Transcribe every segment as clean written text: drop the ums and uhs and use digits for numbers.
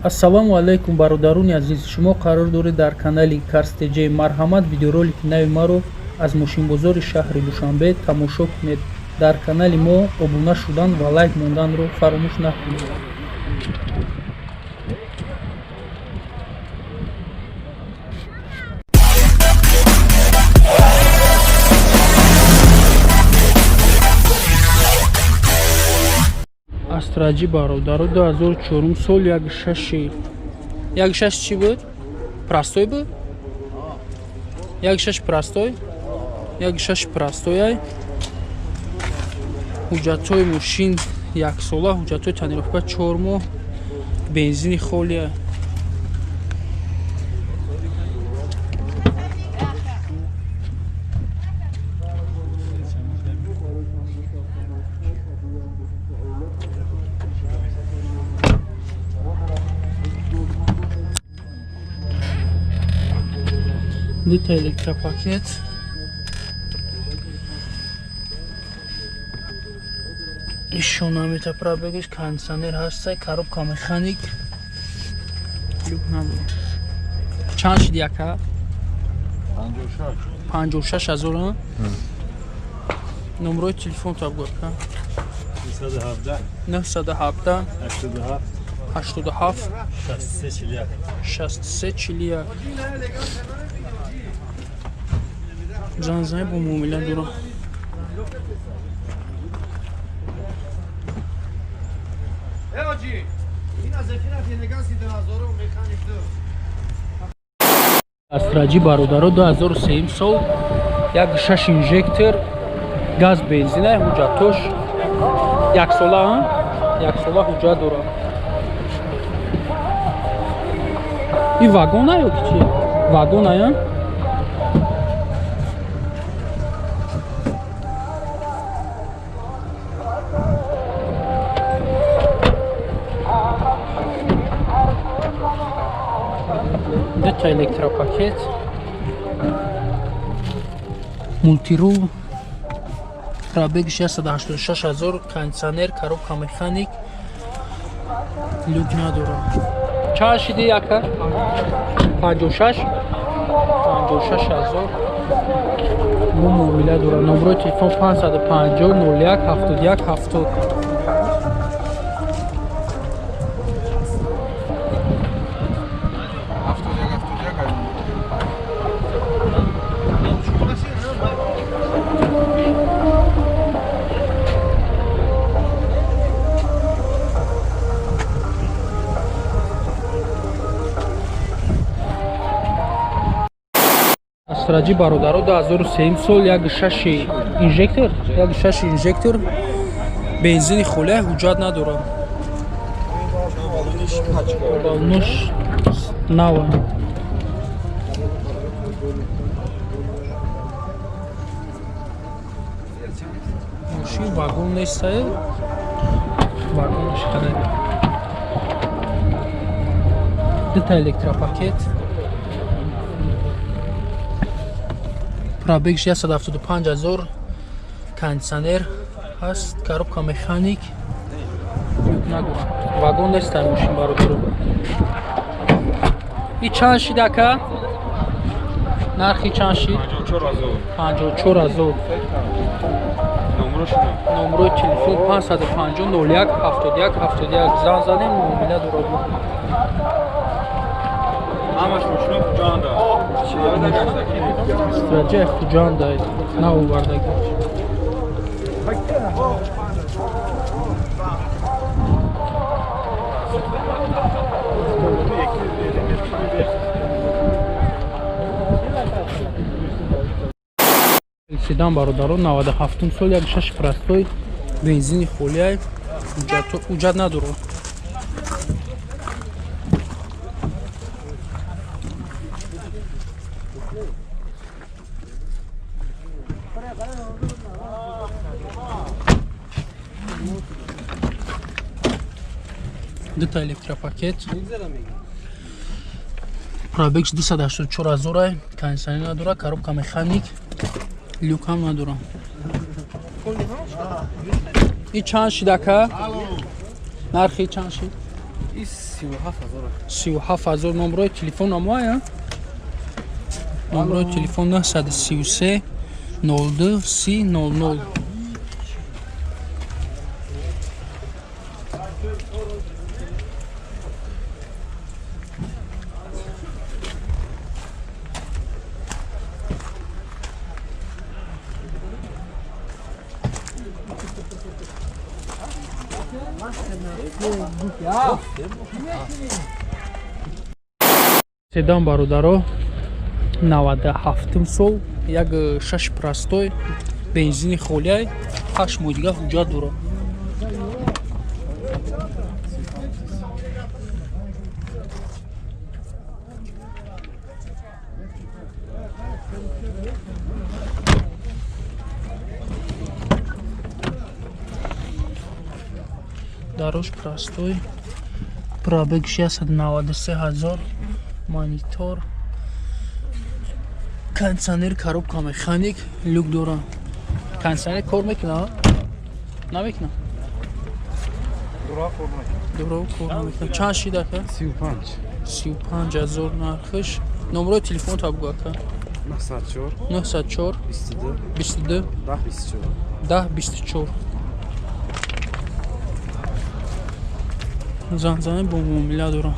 Ассалому алайкум бародарони азиз, шумо қарор доред дар канали Карстеҷи марҳамат видеоролики нави маро аз мошинбозори шаҳри Душанбе тамошо кунед. Дар канали мо обуна шудан ва лайк монданро фаромӯш накунед. Астраҷи бародаро 2004 сол 1.6 чӣ буд? Простой буд? 1.6 простой? 1.6 простой ай. Ҳуҷҷатҳои мошин 1 сола, ҳуҷҷатҳои таъмирофка 4 моҳ, бензини холӣ ай. Дита электропакет. Ишонамита пробегиш, кондиционер ҳастай, коробка механик. Люк набуд. Чанд шид яка? 56,000. Номерои телефон табгор ка? 917 87 6341. Занзай бо муомила дурам. Астраҷи бародаро 2003 сол 1.6 инжектор газ бензин ай. ҳуҷҷатош 1 сола, 1 сола ҳуҷҷат дорад. И вагон ай ё чи? Вагон ай? Дита электропакет. Мультирул. Пробег 686,000, кондиционер, коробка механик. Люк надорад. Чанд шиди яка? 56,000. Мо муомила дорад. Номерои телефон 550 01 71 70. Астраҷи бародаро 2003 сол 1.6 инжектор, 1.6 инжектор бензини холия, ҳуҷҷат надорад. Балониш нава. Мошин вагон нест ай. Вагониш харид. Дита электропакет. Пробег 675,000, кондиционер ҳаст, коробка механик. Вагон нест ай мошин бародаро. И чанд шид ака? Нархи чанд шид? 54,000. Номерои телефон 550 01 71 71. Зан занем муомила дорад. Ҳамаш мошино хуҷанда. Астраҷи хуҷанда наовардаги. Седан бародаро 97 сол 1.6 простой бензини холия, ҳуҷҷат надорад. Дита электропакет. Пробег 284,000, кондиционер надорад, коробка механик, люк ҳам надорад. И чанд шид ака? Нархи чанд шид? 37000 номерои телефон амоя номерои телефон 933 02 3000 седан бародаро 97 сол як 6 простой бензини холияй 8 моҳ дига ҳуҷҷат дора дарош простой пробег 693000 монитор кондиционер коробка механик люк дора кондиционер кор мекунад намекунад дуро кор мекунад чанд шид ака 35000 нархиш номерои телефон та бугу ака 904 22 1024 занзане бо муомила дорам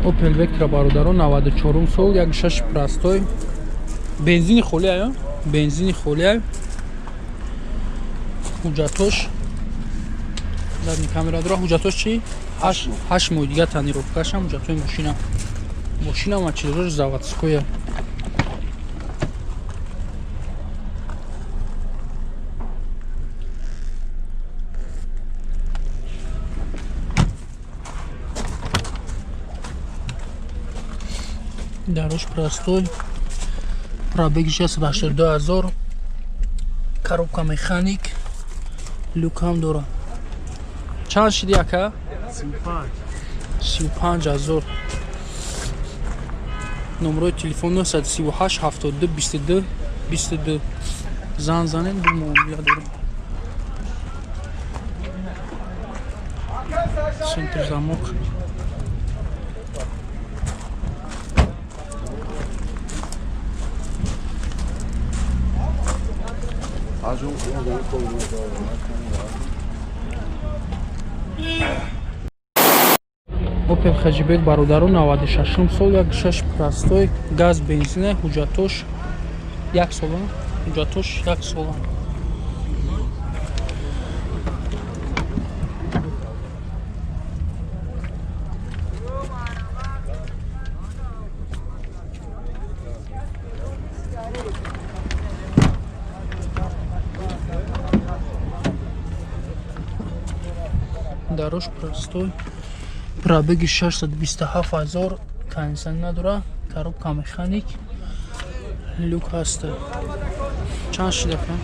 Opel Vectra бародаро 94 сол як 6 простой бензини холияй ҳуҷҷатош дар камера дора ҳуҷҷатош чи 8 моҳ дига танировкашам ҳуҷҷатои мошина мачидораш заводскоя дарош простой пробеги 682000 коробка механик люк ҳам дора чанд шиди ака 35000 номерои телефон 938 72 22 22 зан занен бо муомила дора центр замок Opel Хаҷибек бародаро 96 сол як 6 простой газ бензина ҳуҷҷатош 1 сола дарош простой пробеги 627000 кондиционер надора коробка механик люк ҳаста чанд шида ка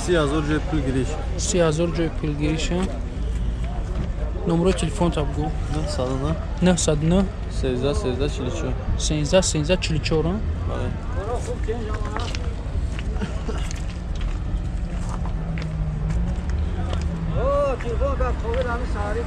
3000 ҷои пул гириш 3000 ҷои пулгириша номерои телефон та бугу 909 13 44 telefon qat, qo'yib, sari,